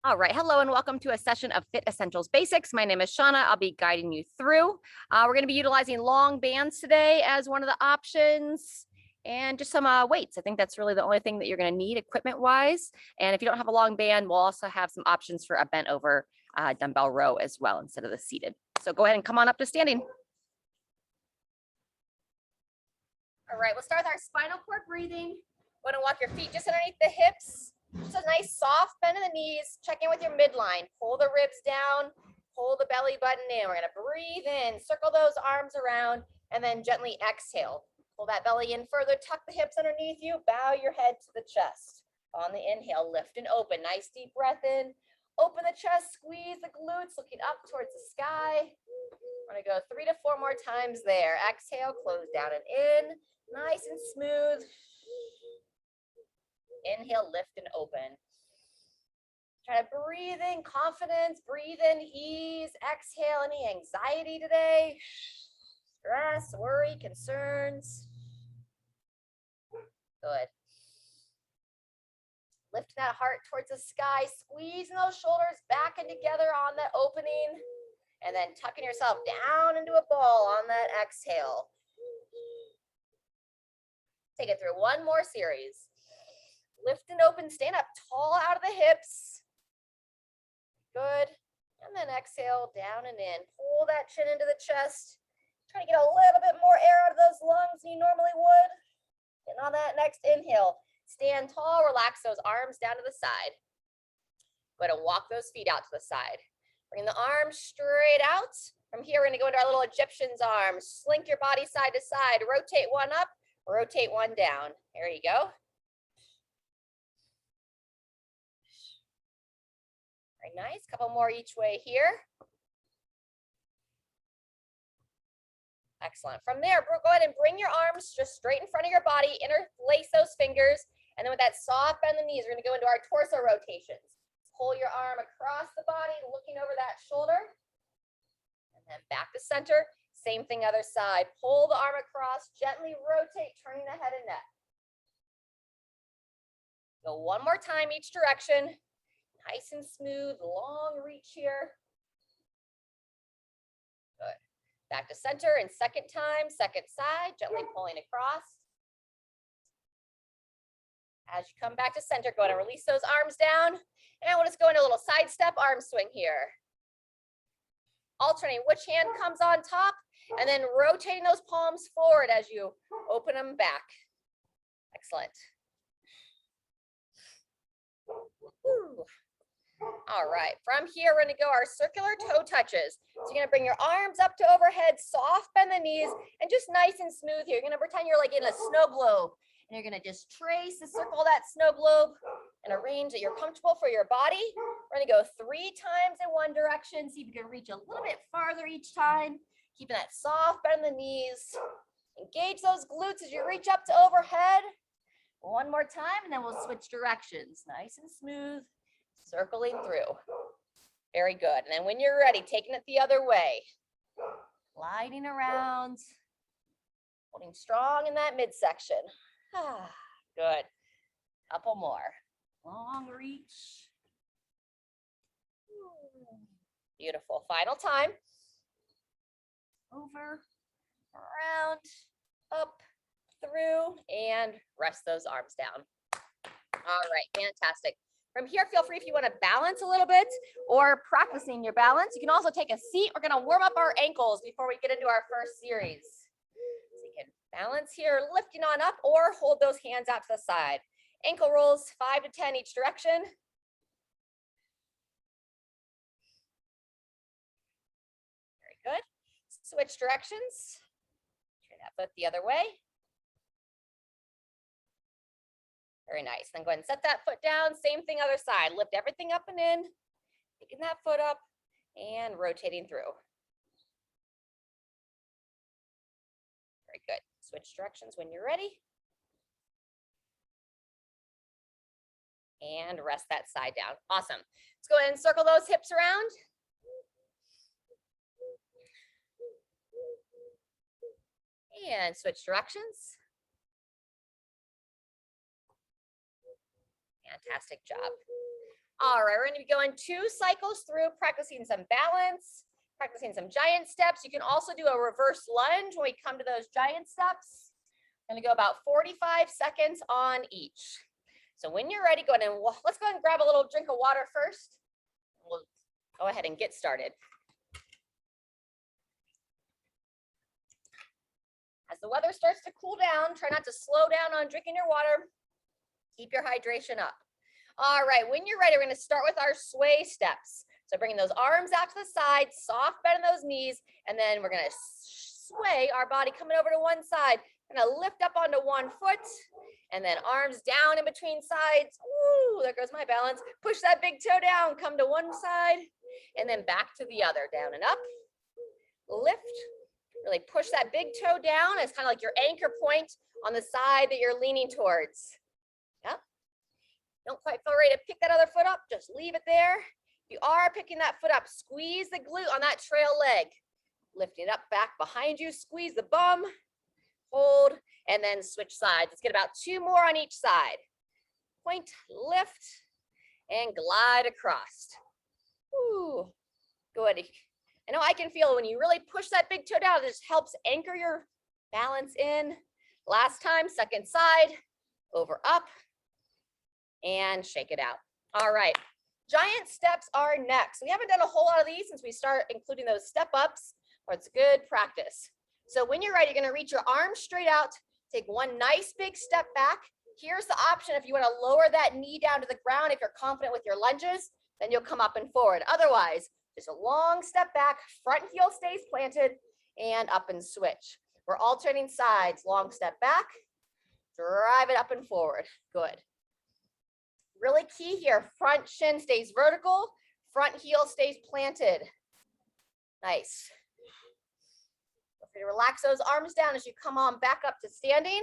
All right. Hello and welcome to a session of Fit Essentials Basics. My name is Shauna. I'll be guiding you through. We're going to be utilizing long bands today as one of the options and just some weights. I think that's really the only thing that you're going to need equipment wise. And if you don't have a long band, we'll also have some options for a bent over dumbbell row as well instead of the seated. So go ahead and come on up to standing. All right. We'll start with our spinal cord breathing. Going to walk your feet just underneath the hips. Just a nice soft bend in the knees. Check in with your midline. Pull the ribs down. Pull the belly button in. We're going to breathe in. Circle those arms around. And then gently exhale. Pull that belly in further. Tuck the hips underneath you. Bow your head to the chest. On the inhale, lift and open. Nice deep breath in. Open the chest. Squeeze the glutes. Looking up towards the sky. We're going to go 3 to 4 more times there. Exhale. Close down and in. Nice and smooth. Inhale, lift and open. Try to breathe in confidence, breathe in ease, exhale any anxiety today, stress, worry, concerns. Good. Lift that heart towards the sky, squeezing those shoulders back and together on that opening, and then tucking yourself down into a ball on that exhale. Take it through one more series. Lift and open, stand up tall out of the hips. Good. And then exhale down and in. Pull that chin into the chest. Try to get a little bit more air out of those lungs than you normally would. And on that next inhale, stand tall, relax those arms down to the side. Go ahead and walk those feet out to the side. Bring the arms straight out. From here, we're going to go into our little Egyptian's arms. Slink your body side to side. Rotate one up, rotate one down. There you go. Very nice. Couple more each way here. Excellent. From there, go ahead and bring your arms just straight in front of your body. Interlace those fingers. And then with that soft bend in the knees, we're going to go into our torso rotations. Pull your arm across the body, looking over that shoulder. And then back to center. Same thing other side. Pull the arm across, gently rotate, turning the head and neck. Go one more time each direction. Nice and smooth, long reach here. Good. Back to center and second time, second side, gently pulling across. As you come back to center, go ahead and release those arms down. And we'll just go into a little side step arm swing here. Alternating which hand comes on top, and then rotating those palms forward as you open them back. Excellent. Woo. All right, from here, we're gonna go our circular toe touches. So you're gonna bring your arms up to overhead, soft bend the knees, and just nice and smooth here. You're gonna pretend you're like in a snow globe. And you're gonna just trace the circle of that snow globe in a range that you're comfortable for your body. We're gonna go 3 times in one direction. See if you can reach a little bit farther each time. Keeping that soft bend in the knees. Engage those glutes as you reach up to overhead. One more time, and then we'll switch directions. Nice and smooth. Circling through. Very good. And then when you're ready, taking it the other way. Gliding around. Holding strong in that midsection. Good. Couple more. Long reach. Beautiful. Final time. Over, around, up, through, and rest those arms down. All right, fantastic. From here, feel free if you want to balance a little bit or practicing your balance. You can also take a seat. We're going to warm up our ankles before we get into our first series. So you can balance here, lifting on up, or hold those hands out to the side. Ankle rolls 5 to 10 each direction. Very good. Switch directions. Turn that foot the other way. Very nice. Then go ahead and set that foot down. Same thing other side. Lift everything up and in. Picking that foot up and rotating through. Very good. Switch directions when you're ready. And rest that side down. Awesome. Let's go ahead and circle those hips around. And switch directions. Fantastic job. All right, we're going to be going 2 cycles through, practicing some balance, practicing some giant steps. You can also do a reverse lunge when we come to those giant steps. I'm going to go about 45 seconds on each. So when you're ready, go ahead and let's go ahead and grab a little drink of water first. We'll go ahead and get started. As the weather starts to cool down, try not to slow down on drinking your water. Keep your hydration up. All right, when you're ready, we're going to start with our sway steps. So bringing those arms out to the side, soft bend in those knees, and then we're going to sway our body coming over to one side. We're going to lift up onto one foot, and then arms down in between sides. Ooh, there goes my balance. Push that big toe down, come to one side, and then back to the other, down and up, lift. Really push that big toe down. It's kind of like your anchor point on the side that you're leaning towards. Yep. Don't quite feel ready to pick that other foot up. Just leave it there. If you are picking that foot up, squeeze the glute on that trail leg. Lift it up back behind you. Squeeze the bum. Hold. And then switch sides. Let's get about 2 more on each side. Point, lift, and glide across. Ooh. Good. I know I can feel when you really push that big toe down, it just helps anchor your balance in. Last time, second side, over, up, and shake it out. All right, giant steps are next. We haven't done a whole lot of these since we start including those step ups, but it's good practice. So when you're ready, you're gonna reach your arms straight out, take one nice big step back. Here's the option if you wanna lower that knee down to the ground, if you're confident with your lunges, then you'll come up and forward. Otherwise, just a long step back, front heel stays planted, and up and switch. We're alternating sides, long step back, drive it up and forward. Good. Really key here, front shin stays vertical, front heel stays planted. Nice. Feel free to relax those arms down as you come on back up to standing,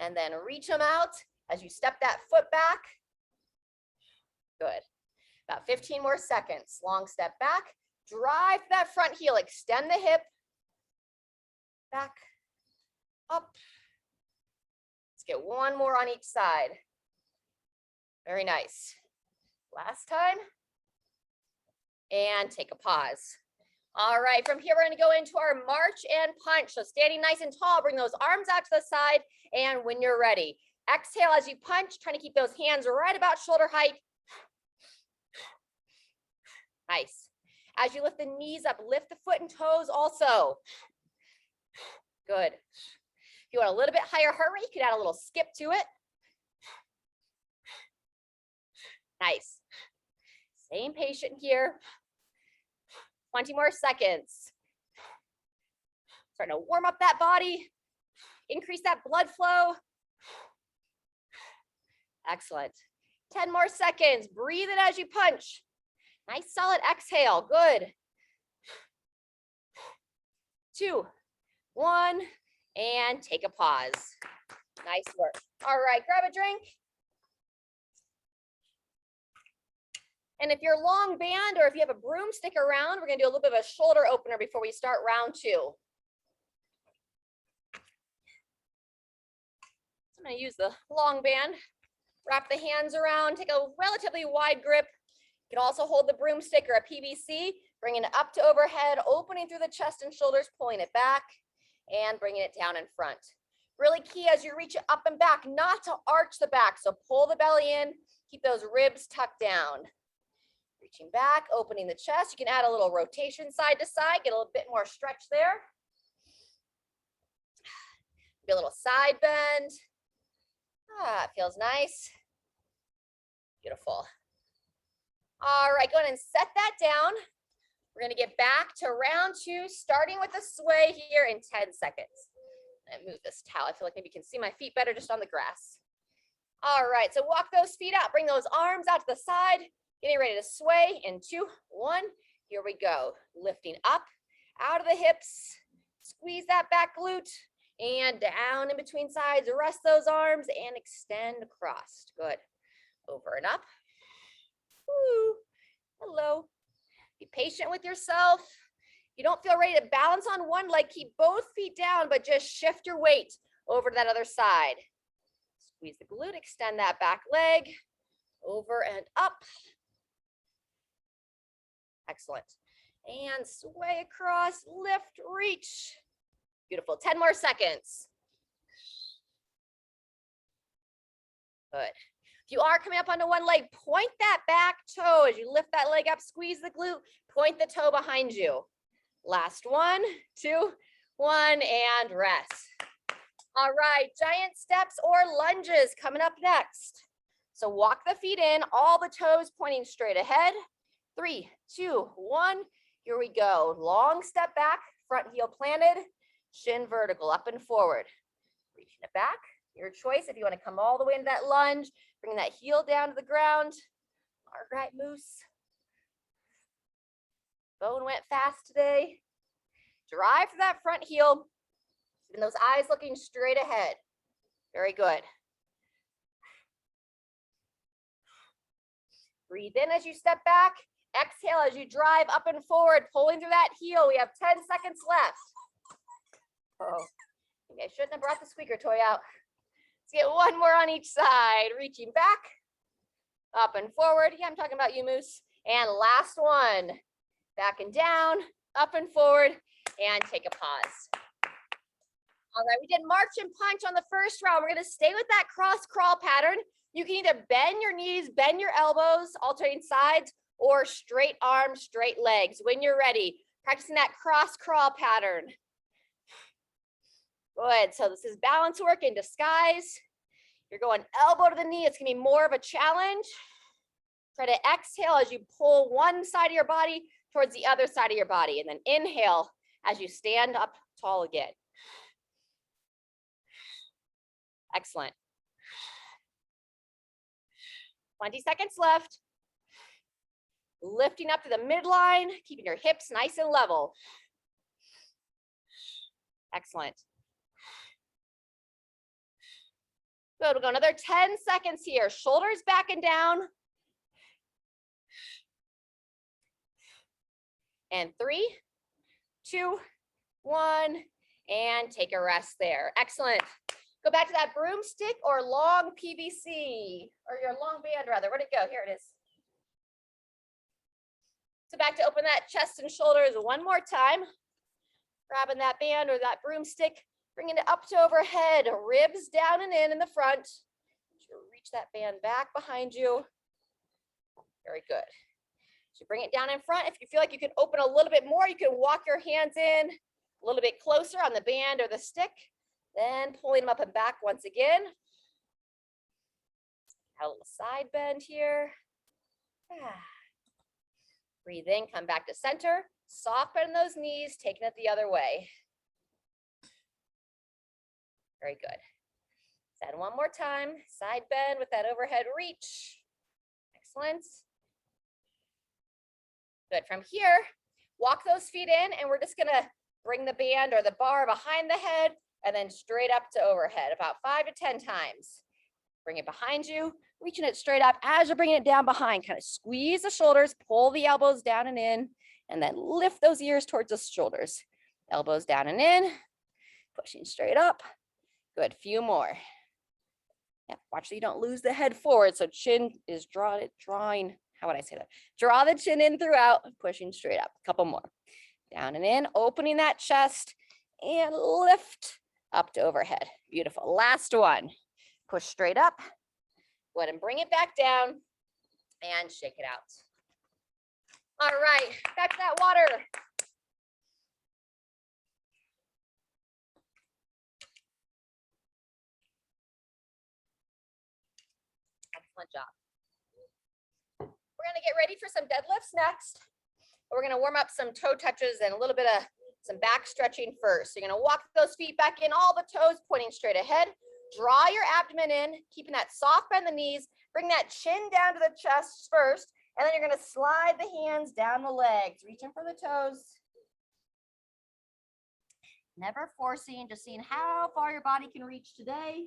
and then reach them out as you step that foot back. Good. About 15 more seconds. Long step back, drive that front heel, extend the hip, back, up. Let's get 1 more on each side. Very nice. Last time. And take a pause. All right, from here, we're gonna go into our march and punch. So standing nice and tall, bring those arms out to the side, and when you're ready, exhale as you punch, trying to keep those hands right about shoulder height. Nice. As you lift the knees up, lift the foot and toes also. Good. If you want a little bit higher heart rate, you could add a little skip to it. Nice. Same patient here. 20 more seconds. Starting to warm up that body. Increase that blood flow. Excellent. 10 more seconds. Breathe it as you punch. Nice solid exhale. Good. 2, 1, and take a pause. Nice work. All right, grab a drink. And if you're long band or if you have a broomstick around, we're gonna do a little bit of a shoulder opener before we start round 2. So I'm gonna use the long band, wrap the hands around, take a relatively wide grip. You can also hold the broomstick or a PVC, bringing it up to overhead, opening through the chest and shoulders, pulling it back, and bringing it down in front. Really key as you reach it up and back, not to arch the back. So pull the belly in, keep those ribs tucked down. Reaching back, opening the chest. You can add a little rotation side to side, get a little bit more stretch there. Maybe a little side bend. Ah, it feels nice. Beautiful. All right, go ahead and set that down. We're gonna get back to round 2, starting with the sway here in 10 seconds. And move this towel. I feel like maybe you can see my feet better just on the grass. All right, so walk those feet out, bring those arms out to the side, getting ready to sway in 2, 1. Here we go. Lifting up, out of the hips, squeeze that back glute, and down in between sides. Rest those arms and extend across. Good. Over and up. Woo. Hello. Be patient with yourself. If you don't feel ready to balance on one leg, keep both feet down, but just shift your weight over to that other side. Squeeze the glute, extend that back leg, over and up, Excellent. And sway across, lift, reach. Beautiful. 10 more seconds. Good. If you are coming up onto one leg, point that back toe as you lift that leg up, squeeze the glute, point the toe behind you. Last 1, 2, 1, and rest. All right, giant steps or lunges coming up next. So walk the feet in, all the toes pointing straight ahead. 3, 2, 1, here we go. Long step back, front heel planted, shin vertical, up and forward. Reaching it back, your choice. If you want to come all the way into that lunge, bring that heel down to the ground. All right, Moose. Bone went fast today. Drive for that front heel. Keeping those eyes looking straight ahead. Very good. Breathe in as you step back. Exhale as you drive up and forward, pulling through that heel. We have 10 seconds left. Oh, maybe I shouldn't have brought the squeaker toy out. Let's get one more on each side. Reaching back, up and forward. Yeah, I'm talking about you, Moose. And last one. Back and down, up and forward, and take a pause. All right, we did march and punch on the first round. We're gonna stay with that cross crawl pattern. You can either bend your knees, bend your elbows, alternating sides, or straight arms, straight legs. When you're ready, practicing that cross crawl pattern. Good, so this is balance work in disguise. You're going elbow to the knee. It's gonna be more of a challenge. Try to exhale as you pull one side of your body towards the other side of your body, and then inhale as you stand up tall again. Excellent. 20 seconds left. Lifting up to the midline, keeping your hips nice and level. Excellent. Good, we'll go another 10 seconds here. Shoulders back and down. And 3, 2, 1, and take a rest there. Excellent. Go back to that broomstick or long PVC, or your long band rather. Where'd it go? Here it is. So back to open that chest and shoulders one more time. Grabbing that band or that broomstick, bringing it up to overhead, ribs down and in the front. Reach that band back behind you. Very good. So bring it down in front. If you feel like you can open a little bit more, you can walk your hands in a little bit closer on the band or the stick, then pulling them up and back once again. Have a little side bend here. Breathe in, come back to center. Soft bend those knees, taking it the other way. Very good. Send one more time. Side bend with that overhead reach. Excellent. Good. From here, walk those feet in, and we're just gonna bring the band or the bar behind the head and then straight up to overhead, about 5 to 10 times. Bring it behind you, reaching it straight up as you're bringing it down behind. Kind of squeeze the shoulders, pull the elbows down and in, and then lift those ears towards the shoulders. Elbows down and in, pushing straight up. Good, few more. Yeah, watch that you don't lose the head forward. So chin is drawing, how would I say that? Draw the chin in throughout, pushing straight up. A couple more. Down and in, opening that chest, and lift up to overhead. Beautiful. Last one. Push straight up. Go ahead and bring it back down and shake it out. All right, back to that water. Excellent job. We're gonna get ready for some deadlifts next. We're gonna warm up some toe touches and a little bit of some back stretching first. So you're gonna walk those feet back in, all the toes pointing straight ahead. Draw your abdomen in, keeping that soft bend the knees. Bring that chin down to the chest first, and then you're gonna slide the hands down the legs, reaching for the toes. Never forcing, just seeing how far your body can reach today.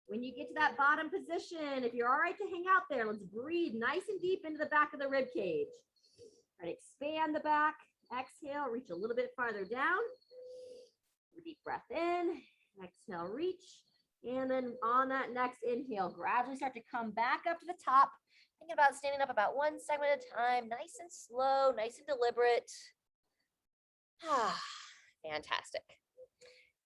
When you get to that bottom position, if you're all right to hang out there, let's breathe nice and deep into the back of the rib cage. Try to expand the back. Exhale, reach a little bit farther down. Deep breath in. Exhale, reach. And then on that next inhale, gradually start to come back up to the top Thinking about standing up about 1 segment at a time, nice and slow, nice and deliberate. Fantastic.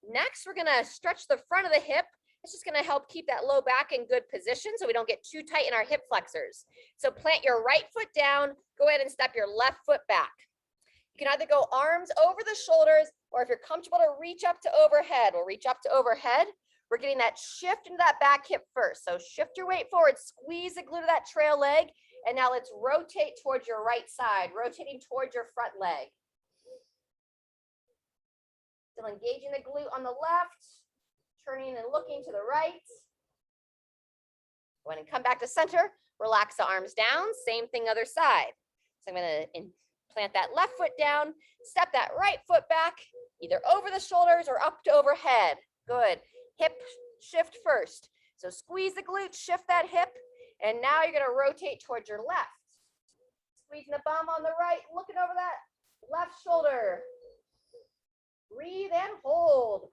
Next, we're gonna stretch the front of the hip. It's just gonna help keep that low back in good position so we don't get too tight in our hip flexors. So plant your right foot down, go ahead and step your left foot back. You can either go arms over the shoulders, or if you're comfortable to reach up to overhead, we'll reach up to overhead. We're getting that shift into that back hip first. So shift your weight forward, squeeze the glute of that trail leg, and now let's rotate towards your right side, rotating towards your front leg. Still engaging the glute on the left, turning and looking to the right. Go ahead and come back to center, relax the arms down, same thing other side. So I'm gonna plant that left foot down, step that right foot back, either over the shoulders or up to overhead. Good. Hip shift first. So squeeze the glute, shift that hip, and now you're gonna rotate towards your left. Squeezing the bum on the right, looking over that left shoulder. Breathe and hold.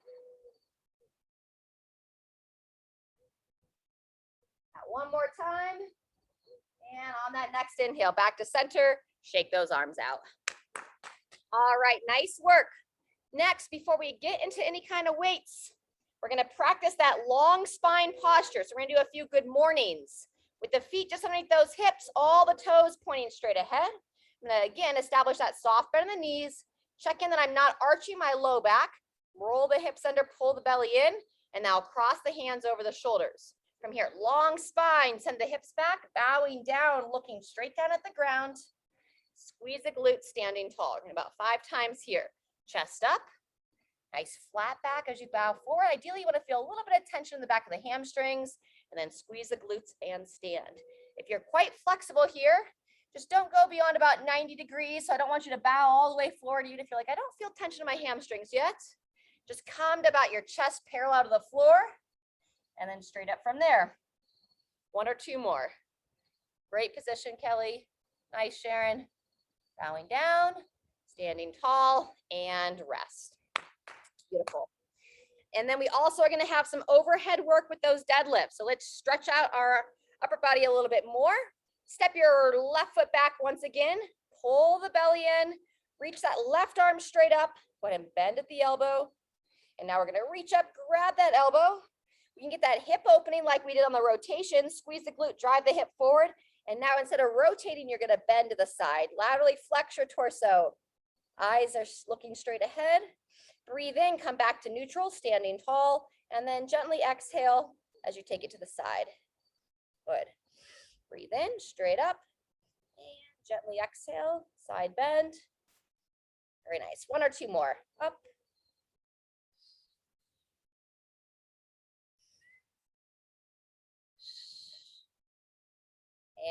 One more time. And on that next inhale, back to center, shake those arms out. All right, nice work. Next, before we get into any kind of weights, we're gonna practice that long spine posture. So we're gonna do a few good mornings. With the feet just underneath those hips, all the toes pointing straight ahead. I'm gonna, again, establish that soft bend in the knees. Check in that I'm not arching my low back. Roll the hips under, pull the belly in, and now cross the hands over the shoulders. From here, long spine, send the hips back, bowing down, looking straight down at the ground. Squeeze the glutes, standing tall. We're going about 5 times here. Chest up, nice flat back as you bow forward. Ideally, you want to feel a little bit of tension in the back of the hamstrings, and then squeeze the glutes and stand. If you're quite flexible here, just don't go beyond about 90 degrees. So I don't want you to bow all the way forward, even if you're like, I don't feel tension in my hamstrings yet. Just come to about your chest parallel to the floor, and then straight up from there. 1 or 2 more. Great position, Kelly. Nice, Sharon. Bowing down, standing tall, and rest. Beautiful. And then we also are gonna have some overhead work with those deadlifts. So let's stretch out our upper body a little bit more. Step your left foot back once again. Pull the belly in. Reach that left arm straight up. Go ahead and bend at the elbow. And now we're gonna reach up, grab that elbow. We can get that hip opening like we did on the rotation. Squeeze the glute, drive the hip forward. And now instead of rotating, you're gonna bend to the side. Laterally flex your torso. Eyes are looking straight ahead. Breathe in, come back to neutral, standing tall, and then gently exhale as you take it to the side. Good. Breathe in, straight up, and gently exhale, side bend. Very nice. 1 or 2 more. Up.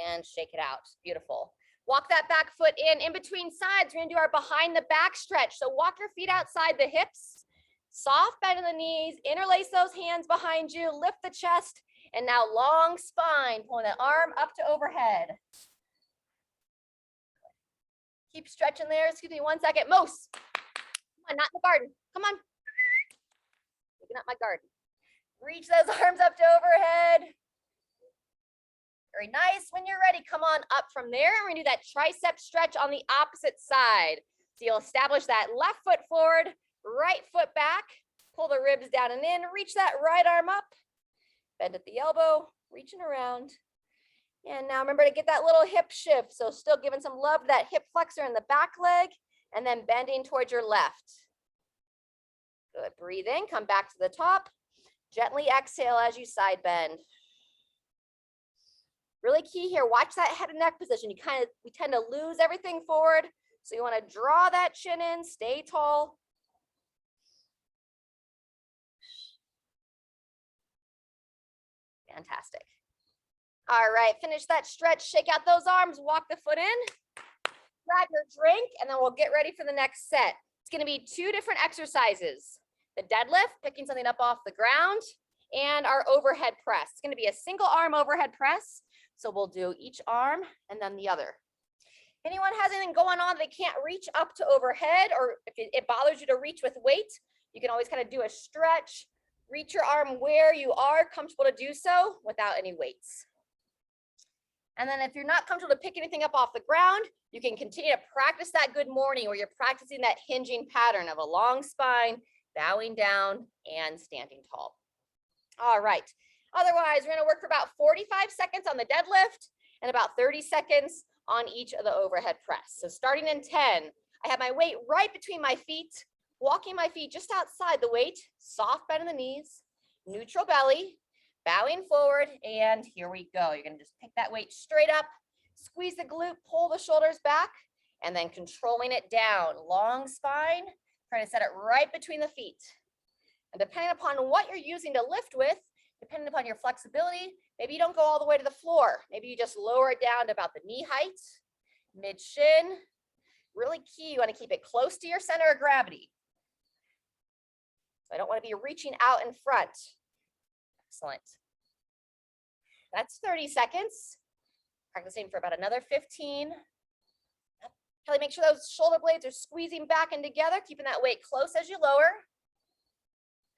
And shake it out. Beautiful. Walk that back foot in between sides. We're gonna do our behind the back stretch. So walk your feet outside the hips, soft bend in the knees, interlace those hands behind you, lift the chest, and now long spine, pulling the arm up to overhead. Keep stretching there. Excuse me 1 second. Mose, come on, not in the garden. Come on. Picking up my garden. Reach those arms up to overhead. Very nice. When you're ready, come on up from there. And we're gonna do that tricep stretch on the opposite side. So you'll establish that left foot forward, right foot back, pull the ribs down and in, reach that right arm up, bend at the elbow, reaching around. And now remember to get that little hip shift. So still giving some love to that hip flexor in the back leg, and then bending towards your left. Good. Breathe in, come back to the top. Gently exhale as you side bend. Really key here, watch that head and neck position. We tend to lose everything forward. So you want to draw that chin in, stay tall. Fantastic. All right, finish that stretch, shake out those arms, walk the foot in, grab your drink, and then we'll get ready for the next set. It's gonna be 2 different exercises. The deadlift, picking something up off the ground, and our overhead press. It's gonna be a single arm overhead press. So we'll do each arm and then the other. If anyone has anything going on, they can't reach up to overhead, or if it bothers you to reach with weight, you can always kind of do a stretch, reach your arm where you are comfortable to do so without any weights. And then if you're not comfortable to pick anything up off the ground, you can continue to practice that good morning where you're practicing that hinging pattern of a long spine, bowing down, and standing tall. All right. Otherwise, we're going to work for about 45 seconds on the deadlift and about 30 seconds on each of the overhead press. So starting in 10, I have my weight right between my feet, walking my feet just outside the weight, soft bend in the knees, neutral belly, bowing forward, and here we go. You're going to just pick that weight straight up, squeeze the glute, pull the shoulders back, and then controlling it down. Long spine, trying to set it right between the feet. And depending upon what you're using to lift with, depending upon your flexibility, maybe you don't go all the way to the floor. Maybe you just lower it down to about the knee height, mid-shin. Really key, you want to keep it close to your center of gravity. So I don't want to be reaching out in front. Excellent. That's 30 seconds. Practicing for about another 15. Kelly, make sure those shoulder blades are squeezing back and together, keeping that weight close as you lower.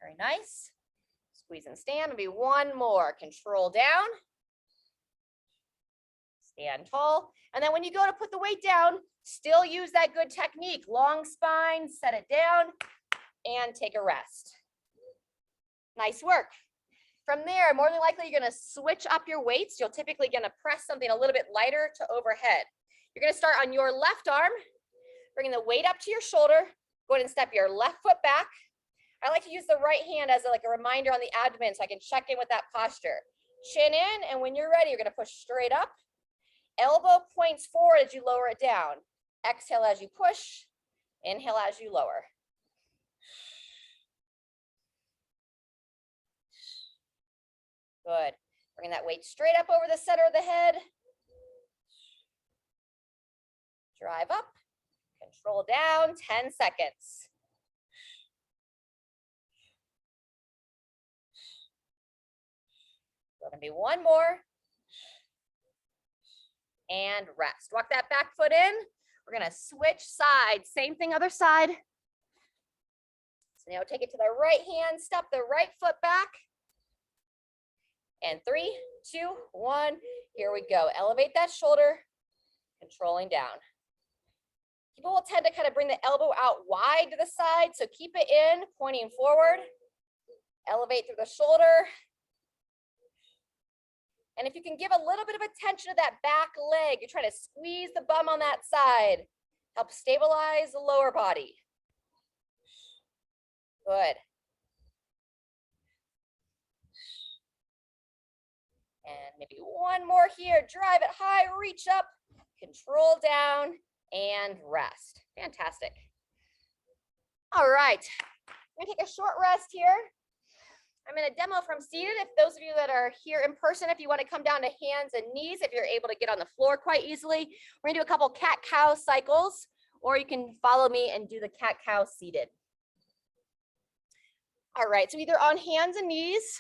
Very nice. Squeeze and stand. Maybe one more. Control down. Stand tall. And then when you go to put the weight down, still use that good technique. Long spine, set it down, and take a rest. Nice work. From there, more than likely, you're going to switch up your weights. You're typically going to press something a little bit lighter to overhead. You're going to start on your left arm, bringing the weight up to your shoulder. Go ahead and step your left foot back. I like to use the right hand as like a reminder on the abdomen so I can check in with that posture. Chin in, and when you're ready, you're going to push straight up. Elbow points forward as you lower it down. Exhale as you push. Inhale as you lower. Good. Bring that weight straight up over the center of the head. Drive up. Control down. 10 seconds. So going to be one more. And rest. Walk that back foot in. We're going to switch sides. Same thing, other side. So now take it to the right hand. Step the right foot back. And 3, 2, 1. Here we go. Elevate that shoulder. Controlling down. People will tend to kind of bring the elbow out wide to the side. So keep it in, pointing forward. Elevate through the shoulder. And if you can give a little bit of attention to that back leg, you're trying to squeeze the bum on that side. Help stabilize the lower body. Good. And maybe one more here. Drive it high, reach up, control down, and rest. Fantastic. All right. I'm going to take a short rest here. I'm going to demo from seated. If those of you that are here in person, if you want to come down to hands and knees, if you're able to get on the floor quite easily, we're going to do a couple cat-cow cycles, or you can follow me and do the cat-cow seated. All right, so either on hands and knees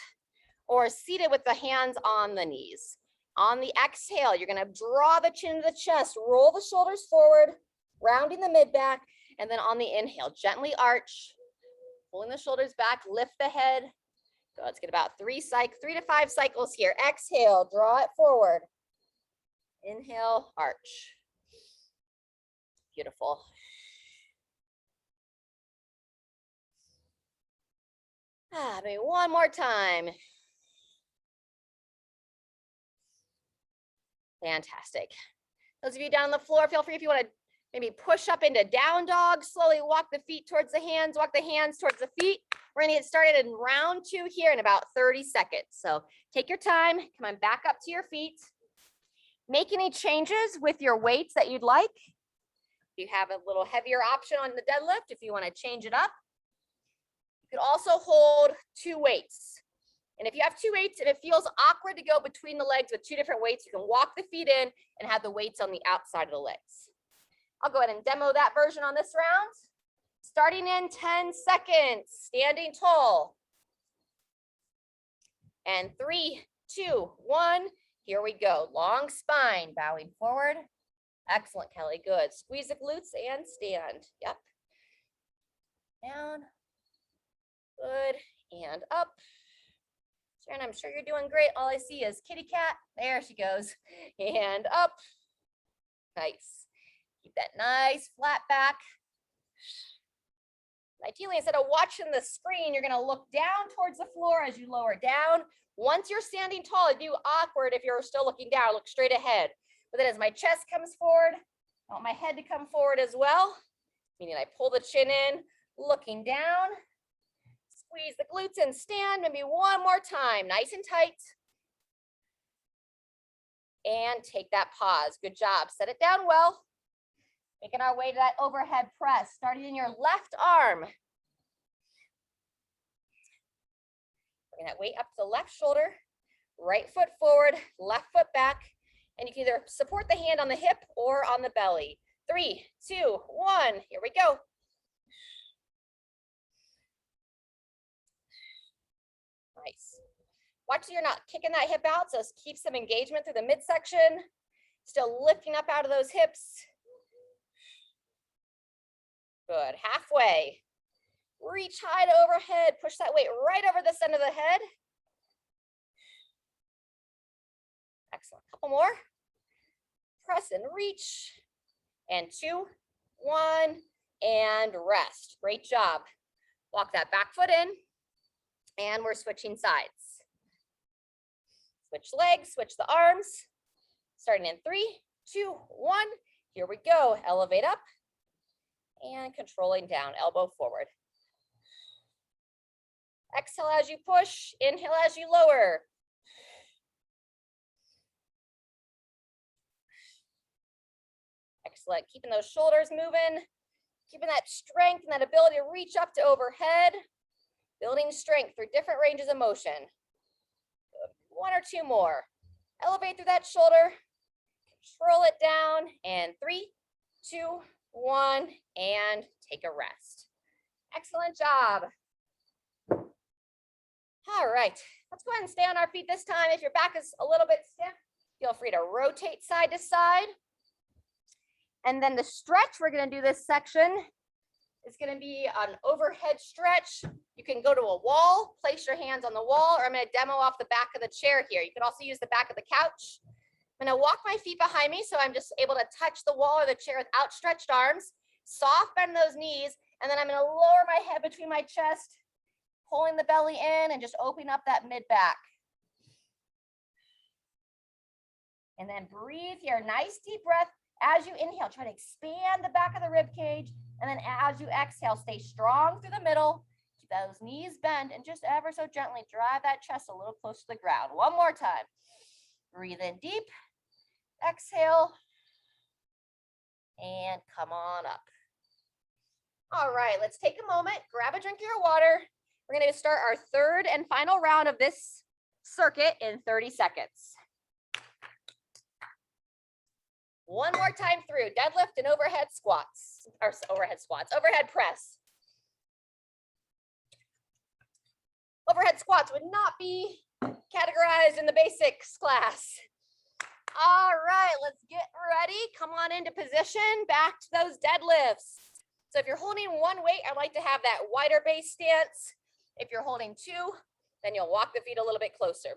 or seated with the hands on the knees. On the exhale, you're going to draw the chin to the chest, roll the shoulders forward, rounding the mid-back, and then on the inhale, gently arch, pulling the shoulders back, lift the head. Go, let's get about 3 to 5 cycles here. Exhale, draw it forward. Inhale, arch. Beautiful. Maybe one more time. Fantastic. Those of you down on the floor, feel free if you want to maybe push up into down dog, slowly walk the feet towards the hands, walk the hands towards the feet. We're going to get started in round 2 here in about 30 seconds. So take your time, come on back up to your feet. Make any changes with your weights that you'd like. If you have a little heavier option on the deadlift, if you want to change it up. You can also hold 2 weights. And if you have 2 weights, if it feels awkward to go between the legs with 2 different weights, you can walk the feet in and have the weights on the outside of the legs. I'll go ahead and demo that version on this round. Starting in 10 seconds, standing tall. And 3, 2, 1, here we go. Long spine, bowing forward. Excellent, Kelly, good. Squeeze the glutes and stand. Yep. Down. Good, and up. Sharon, I'm sure you're doing great. All I see is kitty cat. There she goes. And up. Nice. Keep that nice flat back. Ideally, instead of watching the screen, you're going to look down towards the floor as you lower down. Once you're standing tall, it'd be awkward if you're still looking down. Look straight ahead. But then as my chest comes forward, I want my head to come forward as well, meaning I pull the chin in, looking down. Squeeze the glutes and stand. Maybe one more time. Nice and tight. And take that pause. Good job. Set it down well. Making our way to that overhead press, starting in your left arm. Bring that weight up to the left shoulder, right foot forward, left foot back, and you can either support the hand on the hip or on the belly. 3, 2, 1, here we go. Nice. Watch so you're not kicking that hip out, so keep some engagement through the midsection. Still lifting up out of those hips. Good, halfway. Reach high to overhead, push that weight right over the center of the head. Excellent, couple more. Press and reach. And 2, 1, and rest. Great job. Walk that back foot in, and we're switching sides. Switch legs, switch the arms. Starting in 3, 2, 1, here we go. Elevate up. And controlling down, elbow forward. Exhale as you push, inhale as you lower. Excellent, keeping those shoulders moving, keeping that strength and that ability to reach up to overhead, building strength through different ranges of motion. Good. 1 or 2 more. Elevate through that shoulder, control it down, and 3, 2, 1, and take a rest. Excellent job. All right, let's go ahead and stay on our feet this time. If your back is a little bit stiff, feel free to rotate side to side. And then the stretch we're going to do this section is going to be an overhead stretch. You can go to a wall, place your hands on the wall, or I'm going to demo off the back of the chair here. You can also use the back of the couch. I'm going to walk my feet behind me so I'm just able to touch the wall or the chair with outstretched arms. Soft bend those knees, and then I'm going to lower my head between my chest, pulling the belly in and just opening up that mid back. And then breathe here. Nice deep breath. As you inhale, try to expand the back of the rib cage. And then as you exhale, stay strong through the middle. Keep those knees bent and just ever so gently drive that chest a little close to the ground. One more time. Breathe in deep. Exhale. And come on up. All right, let's take a moment, grab a drink of your water. We're going to start our third and final round of this circuit in 30 seconds. One more time through, deadlift and overhead squats, or overhead press. Overhead squats would not be categorized in the basics class. All right, let's get ready. Come on into position, back to those deadlifts. So if you're holding one weight, I'd like to have that wider base stance. If you're holding 2, then you'll walk the feet a little bit closer.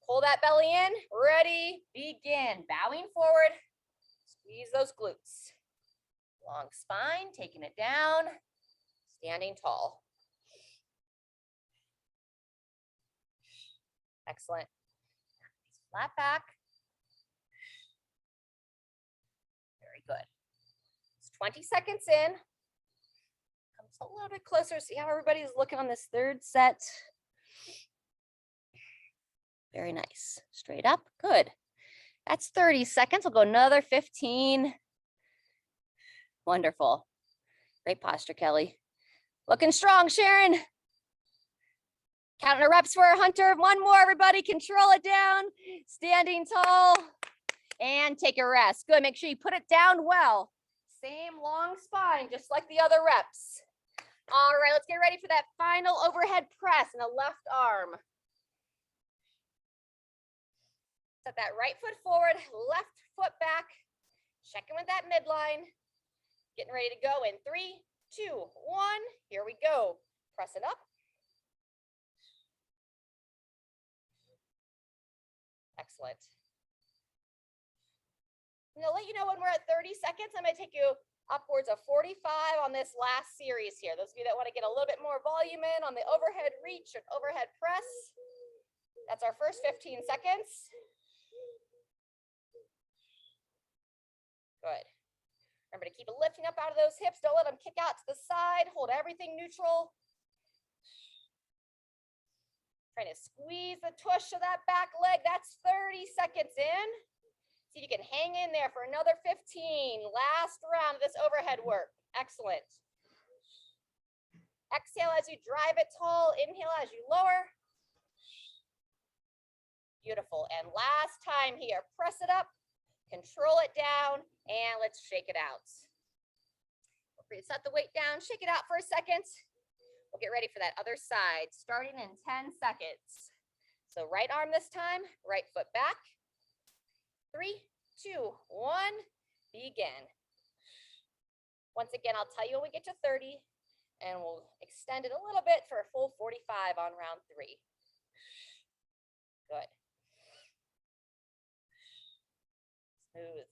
Pull that belly in, ready, begin. Bowing forward, squeeze those glutes. Long spine, taking it down, standing tall. Excellent. Flat back. Very good. It's 20 seconds in. Come a little bit closer, see how everybody's looking on this third set. Very nice. Straight up. Good. That's 30 seconds. We'll go another 15. Wonderful. Great posture, Kelly. Looking strong, Sharon. Counting the reps for our hunter. One more, everybody. Control it down. Standing tall. And take a rest. Good. Make sure you put it down well. Same long spine, just like the other reps. All right, let's get ready for that final overhead press in the left arm. Set that right foot forward, left foot back. Checking with that midline. Getting ready to go in 3, 2, 1. Here we go. Press it up. Excellent. I'm going to let you know when we're at 30 seconds. I'm going to take you upwards of 45 on this last series here. Those of you that want to get a little bit more volume in on the overhead reach and overhead press. That's our first 15 seconds. Good. Remember to keep lifting up out of those hips. Don't let them kick out to the side. Hold everything neutral. Trying to squeeze the tush of that back leg. That's 30 seconds in. See if you can hang in there for another 15. Last round of this overhead work. Excellent. Exhale as you drive it tall. Inhale as you lower. Beautiful. And last time here. Press it up. Control it down. And let's shake it out. Set the weight down. Shake it out for a second. We'll get ready for that other side, starting in 10 seconds. So right arm this time, right foot back. 3, 2, 1, begin. Once again, I'll tell you when we get to 30, and we'll extend it a little bit for a full 45 on round 3. Good. Smooth.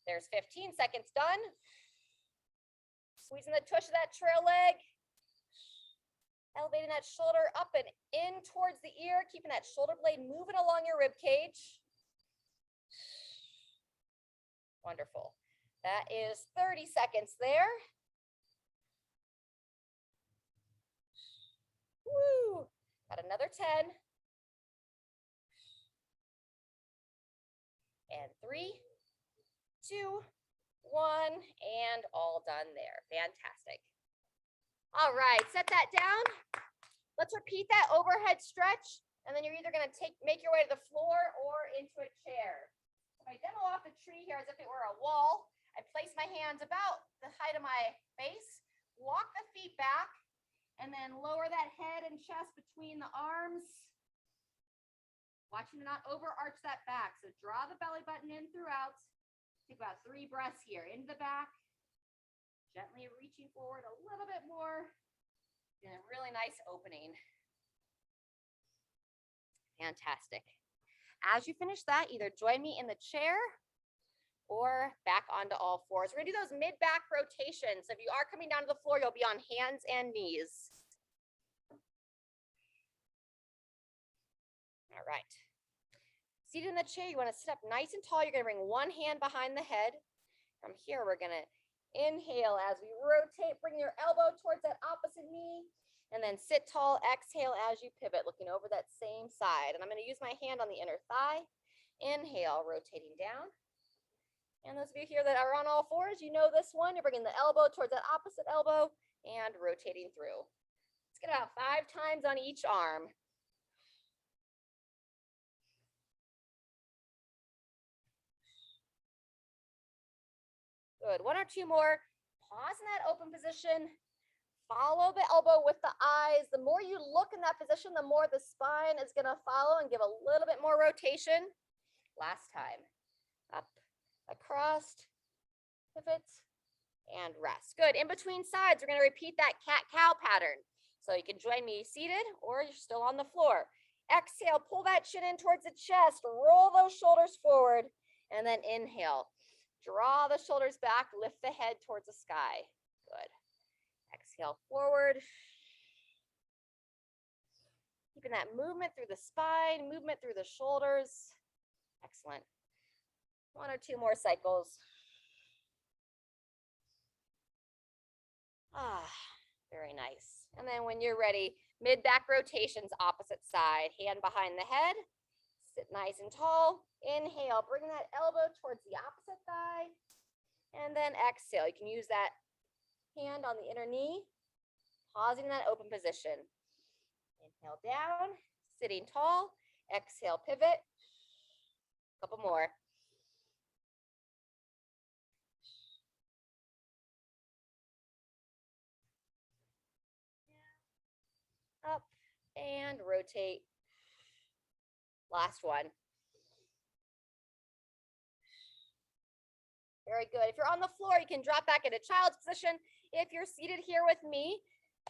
There's 15 seconds done. Squeezing the tush of that trail leg. Elevating that shoulder up and in towards the ear, keeping that shoulder blade moving along your rib cage. Wonderful. That is 30 seconds there. Woo! Got another 10. And 3, 2, 1, and all done there. Fantastic. All right, set that down. Let's repeat that overhead stretch, and then you're either going to make your way to the floor or into a chair. If I demo off the tree here as if it were a wall, I place my hands about the height of my face, walk the feet back, and then lower that head and chest between the arms. Watching to not overarch that back. So draw the belly button in throughout. Take about 3 breaths here into the back. Gently reaching forward a little bit more. And a really nice opening. Fantastic. As you finish that, either join me in the chair or back onto all fours. We're gonna do those mid-back rotations. So if you are coming down to the floor, you'll be on hands and knees. All right. Seated in the chair, you want to sit up nice and tall. You're going to bring one hand behind the head. From here, we're going to inhale as we rotate. Bring your elbow towards that opposite knee. And then sit tall. Exhale as you pivot, looking over that same side. And I'm going to use my hand on the inner thigh. Inhale, rotating down. And those of you here that are on all fours, you know this one. You're bringing the elbow towards that opposite elbow and rotating through. Let's get about 5 times on each arm. Good. 1 or 2 more. Pause in that open position. Follow the elbow with the eyes. The more you look in that position, the more the spine is going to follow and give a little bit more rotation. Last time. Up, across, pivot, and rest. Good. In between sides, we're going to repeat that cat-cow pattern. So you can join me seated or you're still on the floor. Exhale, pull that chin in towards the chest. Roll those shoulders forward. And then inhale. Draw the shoulders back, lift the head towards the sky. Good. Exhale forward. Keeping that movement through the spine, movement through the shoulders. Excellent. 1 or 2 more cycles. Very nice. And then when you're ready, mid-back rotations, opposite side. Hand behind the head. Sit nice and tall. Inhale, bring that elbow towards the opposite thigh. And then exhale. You can use that hand on the inner knee, pausing in that open position. Inhale down, sitting tall. Exhale, pivot. A couple more. Up and rotate. Last one. Very good. If you're on the floor, you can drop back into child's position. If you're seated here with me,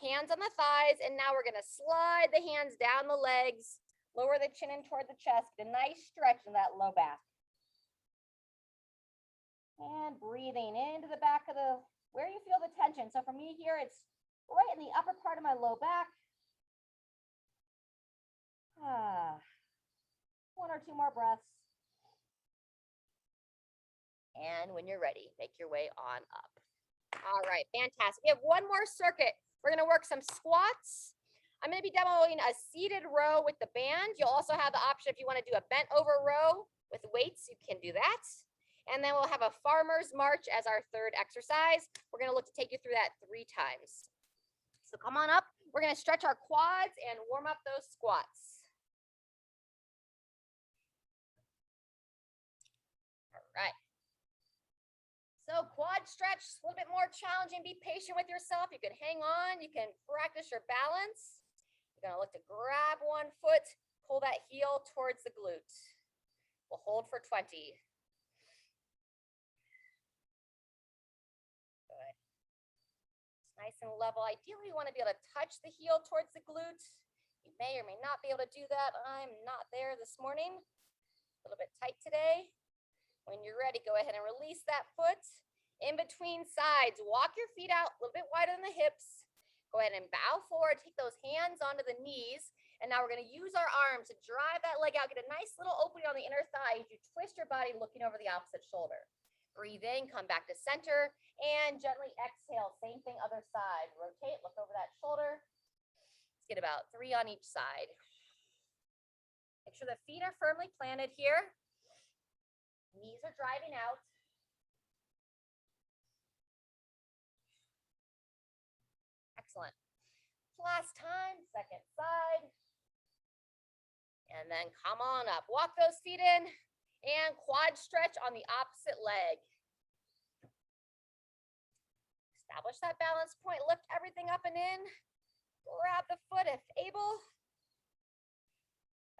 hands on the thighs, and now we're going to slide the hands down the legs, Lower the chin in toward the chest. Get a nice stretch in that low back. And breathing into the back of the, where you feel the tension. So for me here, it's right in the upper part of my low back. One or two more breaths. And when you're ready, make your way on up. All right, fantastic. We have one more circuit. We're going to work some squats. I'm going to be demoing a seated row with the band. You'll also have the option if you want to do a bent over row with weights, you can do that. And then we'll have a farmer's march as our third exercise. We're going to look to take you through that 3 times. So come on up. We're going to stretch our quads and warm up those squats. All right. So quad stretch, a little bit more challenging. Be patient with yourself. You can hang on. You can practice your balance. You're going to look to grab one foot, pull that heel towards the glute. We'll hold for 20. Good. It's nice and level. Ideally, you want to be able to touch the heel towards the glute. You may or may not be able to do that. I'm not there this morning. A little bit tight today. When you're ready, go ahead and release that foot. In between sides, walk your feet out a little bit wider than the hips. Go ahead and bow forward, take those hands onto the knees. And now we're going to use our arms to drive that leg out. Get a nice little opening on the inner thigh as you twist your body looking over the opposite shoulder. Breathe in, come back to center, and gently exhale. Same thing, other side. Rotate, look over that shoulder. Let's get about 3 on each side. Make sure the feet are firmly planted here. Knees are driving out. Excellent. Last time, second side. And then come on up. Walk those feet in and quad stretch on the opposite leg. Establish that balance point. Lift everything up and in. Grab the foot if able.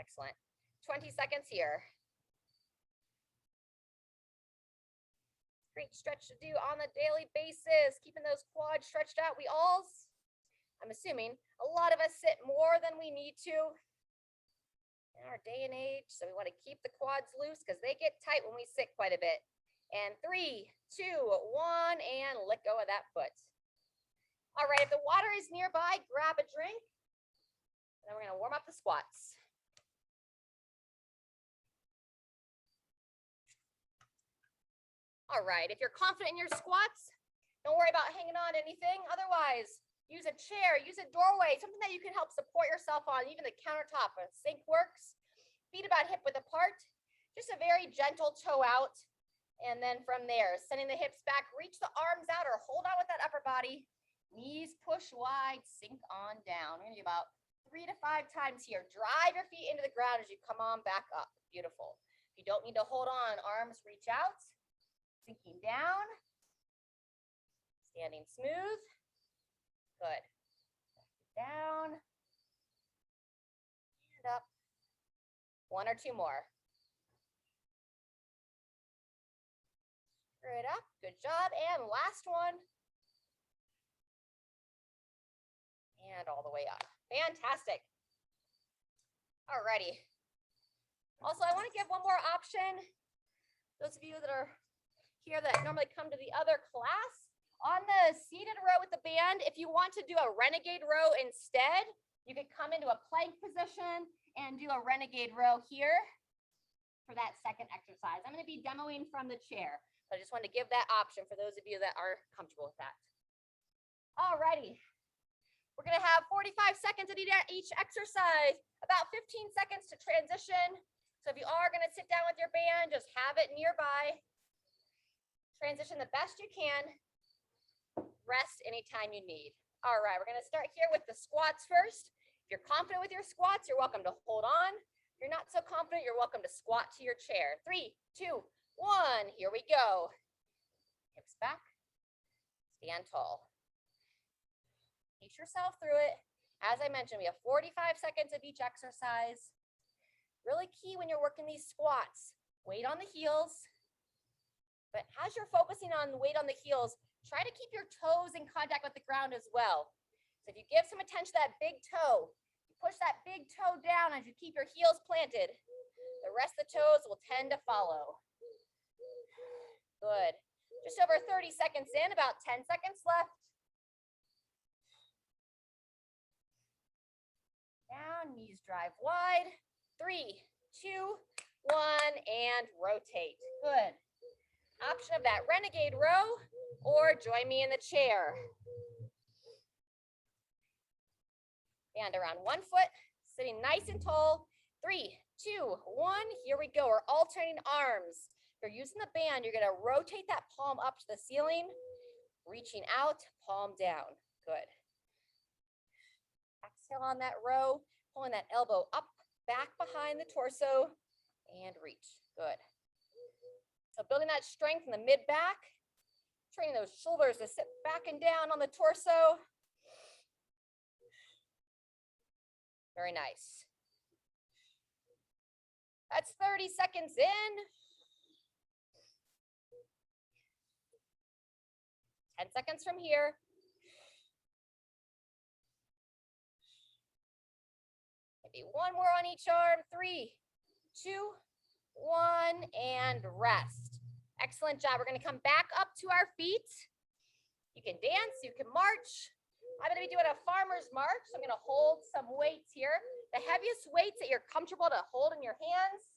Excellent. 20 seconds here. Great stretch to do on a daily basis. Keeping those quads stretched out. We all, I'm assuming, a lot of us sit more than we need to in our day and age. So we want to keep the quads loose because they get tight when we sit quite a bit. And 3, 2, 1, and let go of that foot. All right, if the water is nearby, grab a drink. And then we're going to warm up the squats. All right, if you're confident in your squats, don't worry about hanging on to anything. Otherwise, use a chair, use a doorway, something that you can help support yourself on, even the countertop. A sink works. Feet about hip width apart. Just a very gentle toe out. And then from there, sending the hips back, reach the arms out or hold on with that upper body. Knees push wide, sink on down. We're going to do about 3 to 5 times here. Drive your feet into the ground as you come on back up. Beautiful. If you don't need to hold on, arms reach out. Sinking down. Standing smooth. Good. Down. And up. 1 or 2 more. Straight up. Good job. And last one. And all the way up. Fantastic. Alrighty. Also, I want to give one more option. Those of you that are here that normally come to the other class, on the seated row with the band, if you want to do a renegade row instead, you could come into a plank position and do a renegade row here for that second exercise. I'm going to be demoing from the chair, but I just wanted to give that option for those of you that are comfortable with that. Alrighty. We're going to have 45 seconds at each exercise, about 15 seconds to transition. So if you are going to sit down with your band, just have it nearby. Transition the best you can. Rest anytime you need. All right, we're going to start here with the squats first. If you're confident with your squats, you're welcome to hold on. If you're not so confident, you're welcome to squat to your chair. 3, 2, 1. Here we go. Hips back. Stand tall. Pace yourself through it. As I mentioned, we have 45 seconds of each exercise. Really key when you're working these squats. Weight on the heels. But as you're focusing on the weight on the heels, try to keep your toes in contact with the ground as well. So if you give some attention to that big toe, you push that big toe down as you keep your heels planted. The rest of the toes will tend to follow. Good. Just over 30 seconds in, about 10 seconds left. Down, knees drive wide. 3, 2, 1, and rotate. Good. Option of that renegade row, or join me in the chair. Band around one foot, sitting nice and tall. 3, 2, 1, here we go. We're alternating arms. If you're using the band, you're gonna rotate that palm up to the ceiling, reaching out, palm down. Good. Exhale on that row, pulling that elbow up, back behind the torso, and reach. Good. So building that strength in the mid-back, training those shoulders to sit back and down on the torso. Very nice. That's 30 seconds in. 10 seconds from here. Maybe one more on each arm. 3, 2, 1, and rest. Excellent job. We're going to come back up to our feet. You can dance, you can march. I'm going to be doing a farmer's march. So I'm going to hold some weights here. The heaviest weights that you're comfortable to hold in your hands.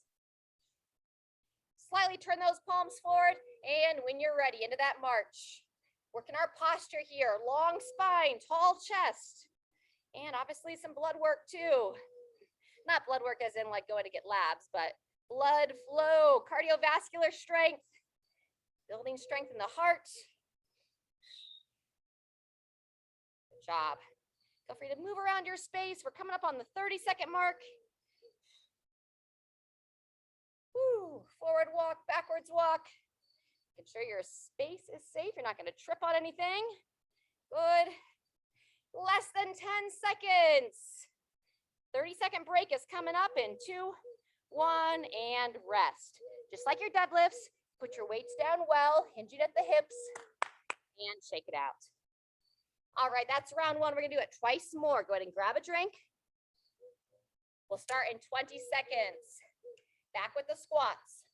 Slightly turn those palms forward. And when you're ready, into that march. Working our posture here. Long spine, tall chest. And obviously some blood work too. Not blood work as in like going to get labs, but blood flow, cardiovascular strength, building strength in the heart. Good job. Feel free to move around your space. We're coming up on the 30-second mark. Woo. Forward walk, backwards walk. Make sure your space is safe. You're not going to trip on anything. Good. Less than 10 seconds. 30-second break is coming up in 2, 1, and rest. Just like your deadlifts, put your weights down well, hinge it at the hips, and shake it out. All right, that's round one. We're gonna do it twice more. Go ahead and grab a drink. We'll start in 20 seconds. Back with the squats.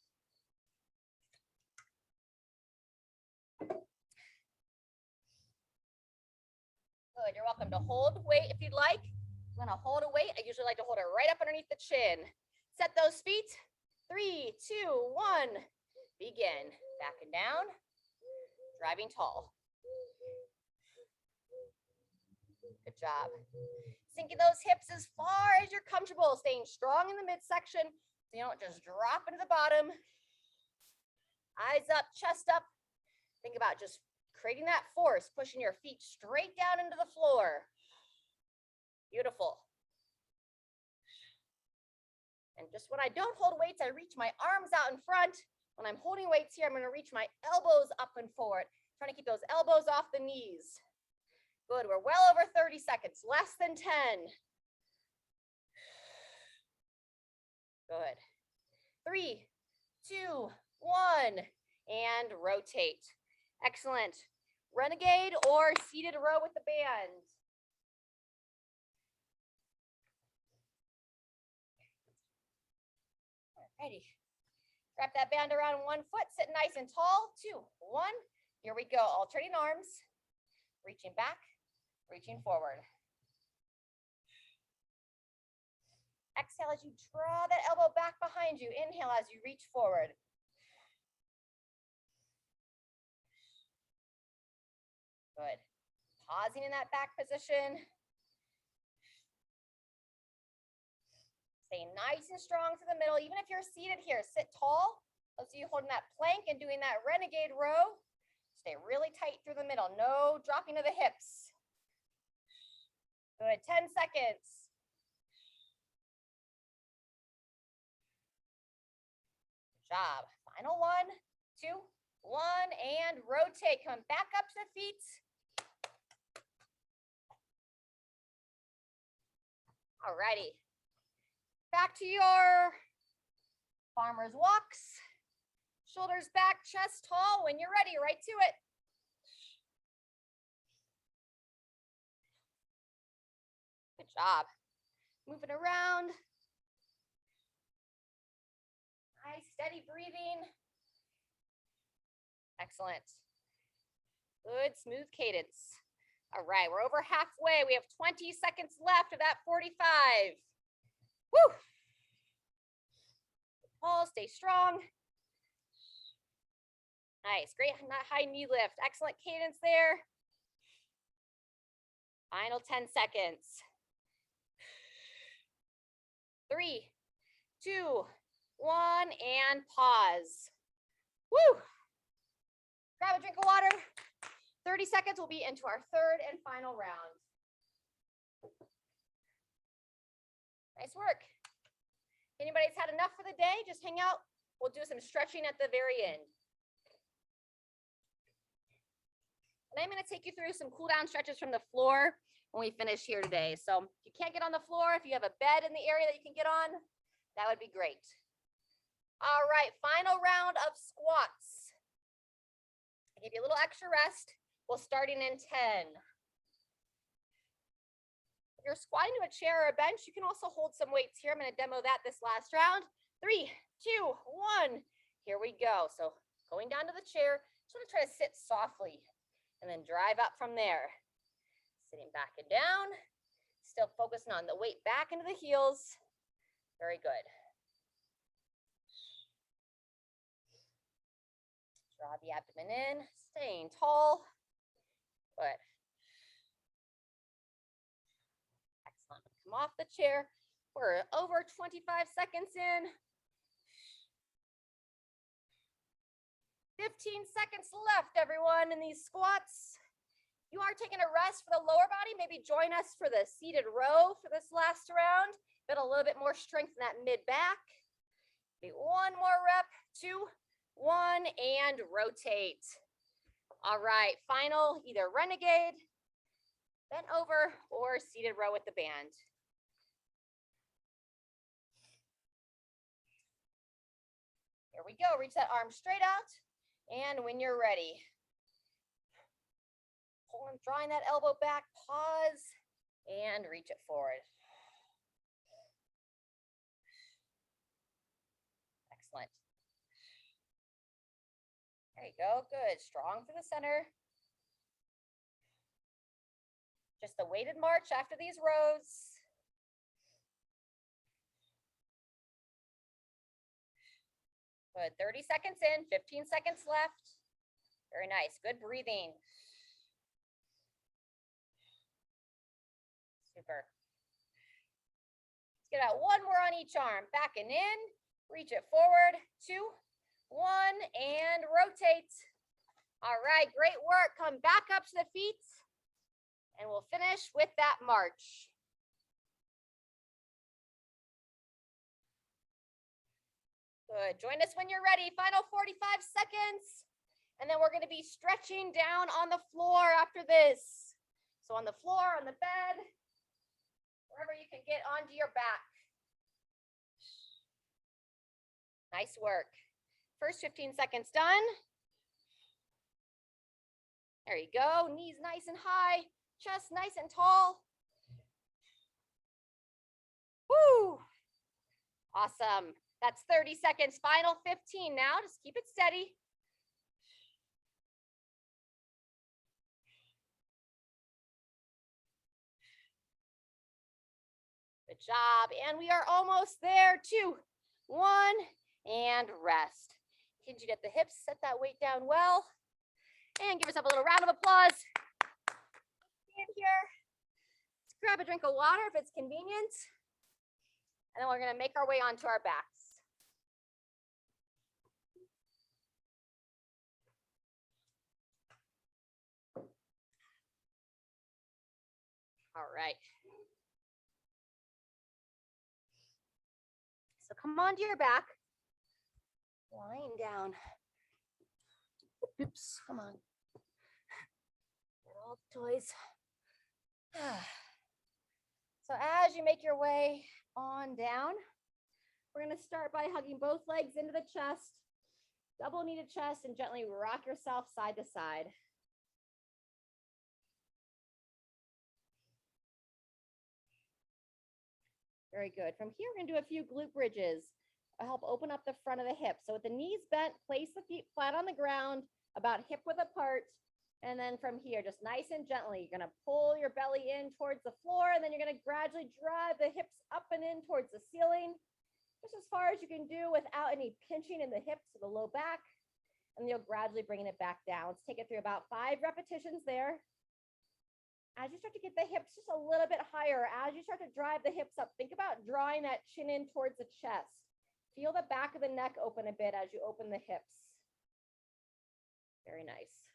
Good, you're welcome to hold weight if you'd like. I'm gonna hold a weight. I usually like to hold it right up underneath the chin. Set those feet. 3, 2, 1. Begin. Back and down. Driving tall. Good job. Sinking those hips as far as you're comfortable. Staying strong in the midsection so you don't just drop into the bottom. Eyes up, chest up. Think about just creating that force, pushing your feet straight down into the floor. Beautiful. And just when I don't hold weights, I reach my arms out in front. When I'm holding weights here, I'm going to reach my elbows up and forward, trying to keep those elbows off the knees. Good. We're well over 30 seconds, less than 10. Good. 3, 2, 1, and rotate. Excellent. Renegade or seated row with the band. Alrighty. Wrap that band around one foot, sit nice and tall. 2, 1. Here we go. Alternating arms. Reaching back, reaching forward. Exhale as you draw that elbow back behind you. Inhale as you reach forward. Good. Pausing in that back position. Stay nice and strong to the middle. Even if you're seated here, sit tall. Let's see you holding that plank and doing that renegade row. Stay really tight through the middle. No dropping to the hips. Good. 10 seconds. Good job. Final 1, 2, 1, and rotate. Come back up to the feet. Alrighty. Back to your farmer's walks. Shoulders back, chest tall. When you're ready, right to it. Good job. Moving around. Nice, steady breathing. Excellent. Good, smooth cadence. All right, we're over halfway. We have 20 seconds left of that 45. Woo! Pull, stay strong. Nice, great high knee lift. Excellent cadence there. Final 10 seconds. 3, 2, 1, and pause. Woo! Grab a drink of water. 30 seconds, we'll be into our third and final round. Nice work. If anybody's had enough for the day, just hang out. We'll do some stretching at the very end. And I'm going to take you through some cool down stretches from the floor when we finish here today. So if you can't get on the floor, if you have a bed in the area that you can get on, that would be great. All right, final round of squats. I'll give you a little extra rest. We'll starting in 10. If you're squatting to a chair or a bench, you can also hold some weights here. I'm going to demo that this last round. 3, 2, 1. Here we go. So going down to the chair, just want to try to sit softly and then drive up from there. Sitting back and down, still focusing on the weight back into the heels. Very good. Draw the abdomen in, staying tall. Good. Excellent. Come off the chair. We're over 25 seconds in. 15 seconds left, everyone, in these squats. You are taking a rest for the lower body. Maybe join us for the seated row for this last round. Get a little bit more strength in that mid back. Maybe one more rep, 2, 1, and rotate. All right, final, either renegade, bent over, or seated row with the band. Here we go, reach that arm straight out, and when you're ready, pulling, drawing that elbow back, pause, and reach it forward. Excellent. There you go, good, strong through the center. Just a weighted march after these rows. Good, 30 seconds in, 15 seconds left. Very nice, good breathing. Super. Let's get out one more on each arm. Back and in, reach it forward, 2, 1, and rotate. All right, great work. Come back up to the feet, and we'll finish with that march. Good, join us when you're ready. Final 45 seconds, and then we're gonna be stretching down on the floor after this. So on the floor, on the bed, wherever you can get onto your back. Nice work. First 15 seconds done. There you go. Knees nice and high, chest nice and tall. Woo! Awesome. That's 30 seconds. Final 15 now. Just keep it steady. Good job. And we are almost there. 2, 1, and rest. Hinge it at the hips. Set that weight down well. And give yourself a little round of applause. Stand here. Let's grab a drink of water if it's convenient. And then we're going to make our way onto our backs. All right. So come onto your back. Lying down. Oops, come on. Get all the toys. So as you make your way on down, we're going to start by hugging both legs into the chest, double knee to chest, and gently rock yourself side to side. Very good. From here, we're gonna do a few glute bridges. I'll help open up the front of the hip. So with the knees bent, place the feet flat on the ground, about hip width apart. And then from here, just nice and gently, you're gonna pull your belly in towards the floor, and then you're gonna gradually drive the hips up and in towards the ceiling, just as far as you can do without any pinching in the hips or the low back. And you'll gradually bring it back down. Let's take it through about 5 repetitions there. As you start to get the hips just a little bit higher, as you start to drive the hips up, think about drawing that chin in towards the chest. Feel the back of the neck open a bit as you open the hips. Very nice.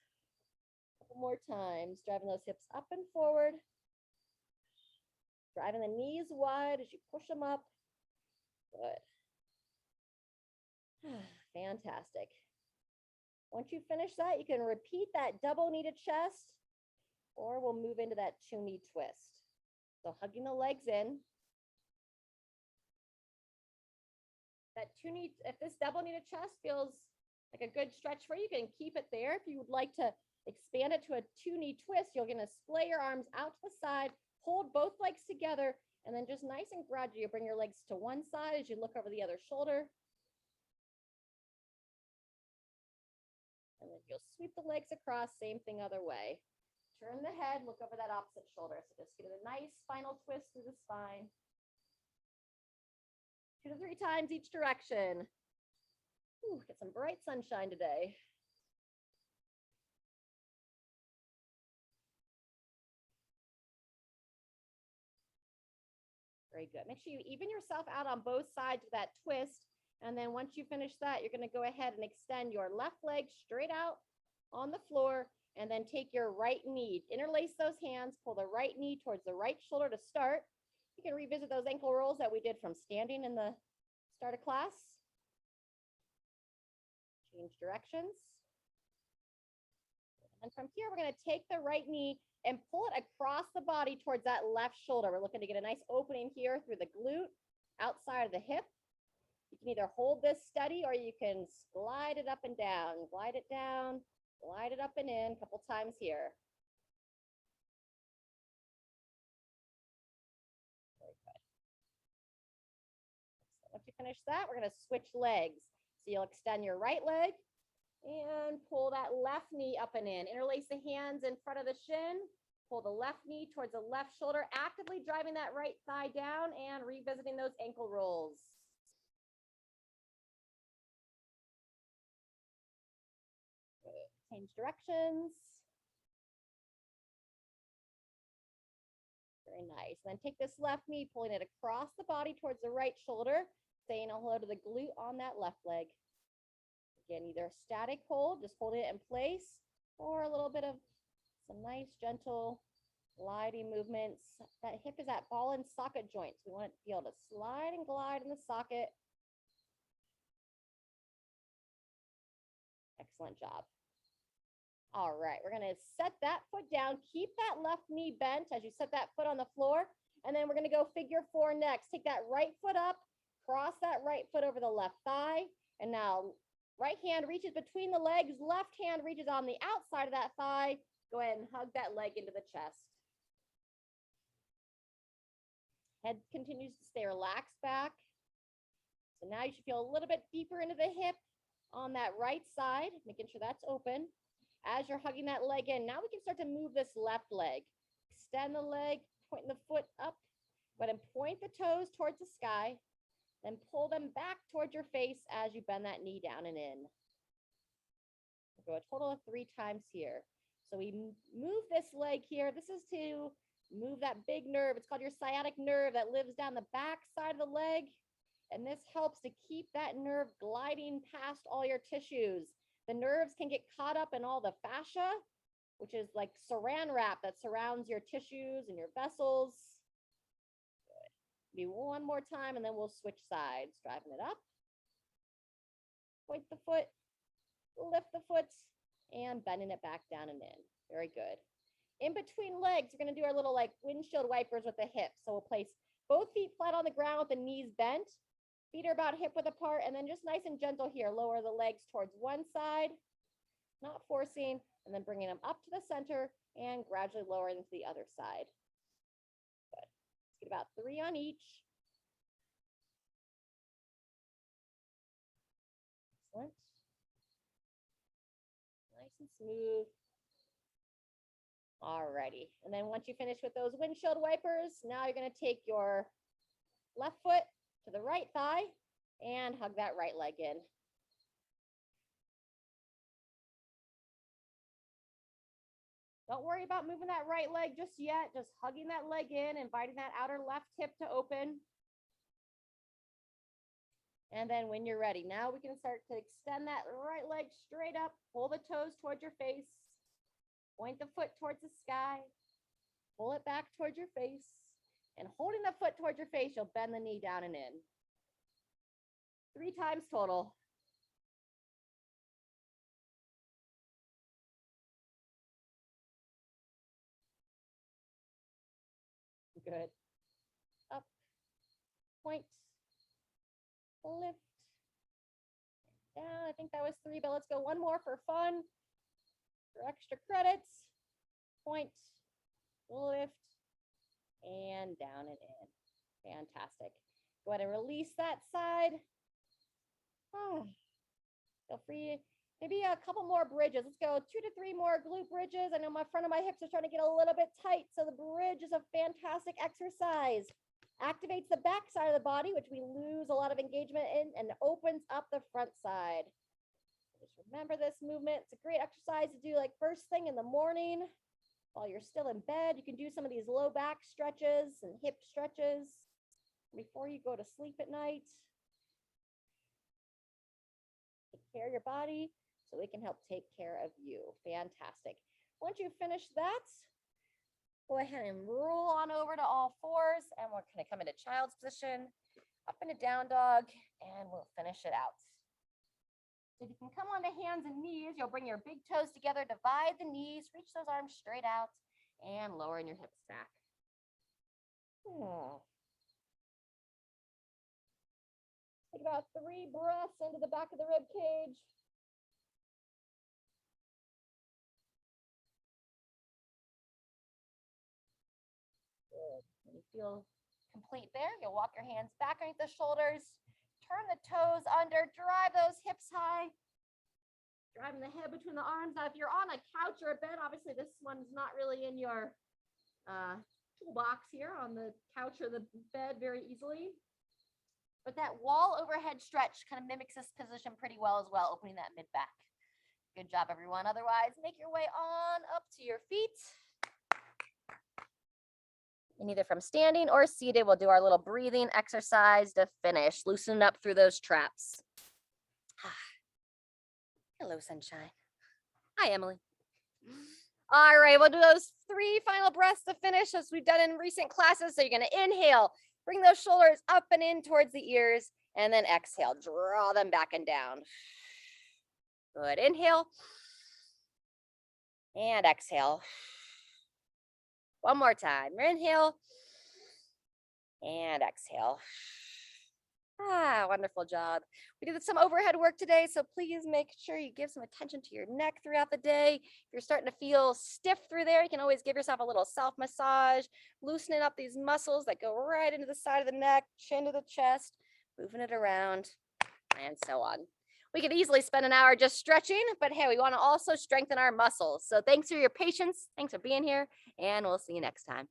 A couple more times, driving those hips up and forward. Driving the knees wide as you push them up. Good. Fantastic. Once you finish that, you can repeat that double knee to chest, or we'll move into that 2-knee twist. So hugging the legs in. That 2-knee, if this double knee to chest feels like a good stretch for you, you can keep it there. If you would like to expand it to a 2-knee twist, you're gonna splay your arms out to the side, hold both legs together, and then just nice and gradually, you bring your legs to one side as you look over the other shoulder. And then you'll sweep the legs across, same thing other way. Turn the head, look over that opposite shoulder. So just get a nice spinal twist through the spine. 2 to 3 times each direction. Ooh, get some bright sunshine today. Very good. Make sure you even yourself out on both sides of that twist. And then once you finish that, you're going to go ahead and extend your left leg straight out on the floor, and then take your right knee, interlace those hands, pull the right knee towards the right shoulder to start. You can revisit those ankle rolls that we did from standing in the start of class. Change directions. And from here, we're going to take the right knee and pull it across the body towards that left shoulder. We're looking to get a nice opening here through the glute, outside of the hip. You can either hold this steady or you can slide it up and down, glide it down, glide it up and in a couple times here. Very good. So once you finish that, we're going to switch legs. So you'll extend your right leg and pull that left knee up and in. Interlace the hands in front of the shin. Pull the left knee towards the left shoulder, actively driving that right thigh down and revisiting those ankle rolls. Change directions. Very nice. And then take this left knee, pulling it across the body towards the right shoulder, saying a hello to the glute on that left leg. Again, either a static hold, just holding it in place, or a little bit of some nice, gentle, gliding movements. That hip is at ball and socket joints. We want it to be able to slide and glide in the socket. Excellent job. All right, we're gonna set that foot down. Keep that left knee bent as you set that foot on the floor. And then we're gonna go figure 4 next. Take that right foot up, cross that right foot over the left thigh. And now right hand reaches between the legs, left hand reaches on the outside of that thigh. Go ahead and hug that leg into the chest. Head continues to stay relaxed back. So now you should feel a little bit deeper into the hip on that right side, making sure that's open. As you're hugging that leg in, now we can start to move this left leg. Extend the leg, point the foot up, but then point the toes towards the sky, then pull them back towards your face as you bend that knee down and in. We'll go a total of 3 times here. So we move this leg here. This is to move that big nerve. It's called your sciatic nerve that lives down the back side of the leg. And this helps to keep that nerve gliding past all your tissues. The nerves can get caught up in all the fascia, which is like saran wrap that surrounds your tissues and your vessels. Good. Do one more time and then we'll switch sides. Driving it up. Point the foot, lift the foot, and bending it back down and in. Very good. In between legs, we're going to do our little like windshield wipers with the hips. So we'll place both feet flat on the ground with the knees bent. Feet are about hip width apart, and then just nice and gentle here. Lower the legs towards one side, not forcing, and then bringing them up to the center and gradually lowering to the other side. Good. Let's get about 3 on each. and smooth. Alrighty, and then once you finish with those windshield wipers, now you're gonna take your left foot to the right thigh and hug that right leg in. Don't worry about moving that right leg just yet, just hugging that leg in, inviting that outer left hip to open. And then when you're ready, now we can start to extend that right leg straight up, pull the toes towards your face, point the foot towards the sky, pull it back towards your face, and holding the foot towards your face, you'll bend the knee down and in. 3 times total. Good. Up, point, lift, down. I think that was 3, but let's go one more for fun, for extra credits. Point, lift, and down and in. Fantastic. Go ahead and release that side. Oh, feel free. Maybe a couple more bridges. Let's go 2 to 3 more glute bridges. I know my front of my hips are starting to get a little bit tight, so the bridge is a fantastic exercise. Activates the back side of the body, which we lose a lot of engagement in, and opens up the front side. Just remember this movement. It's a great exercise to do like first thing in the morning while you're still in bed. You can do some of these low back stretches and hip stretches before you go to sleep at night. Take care of your body so it can help take care of you. Fantastic. Once you finish that, go ahead and roll on over to all fours, and we're going to come into child's position, up into down dog, and we'll finish it out. So if you can come onto hands and knees, you'll bring your big toes together, divide the knees, reach those arms straight out, and lower in your hip stack. Take about 3 breaths into the back of the rib cage. Good. When you feel complete there, you'll walk your hands back underneath the shoulders, turn the toes under, drive those hips high, driving the head between the arms. Now, if you're on a couch or a bed, obviously this one's not really in your toolbox here on the couch or the bed very easily. But that wall overhead stretch kind of mimics this position pretty well as well, opening that mid back. Good job, everyone. Otherwise, make your way on up to your feet. And either from standing or seated, we'll do our little breathing exercise to finish. Loosen up through those traps. Hello, sunshine. Hi, Emily. All right, we'll do those 3 final breaths to finish as we've done in recent classes. So you're going to inhale. Bring those shoulders up and in towards the ears, and then exhale. Draw them back and down. Good. Inhale. And exhale. One more time. Inhale. And exhale. Wonderful job. We did some overhead work today, so please make sure you give some attention to your neck throughout the day. If you're starting to feel stiff through there, you can always give yourself a little self-massage, loosening up these muscles that go right into the side of the neck, chin to the chest, moving it around, and so on. We could easily spend an hour just stretching, but hey, we want to also strengthen our muscles. So thanks for your patience. Thanks for being here, and we'll see you next time.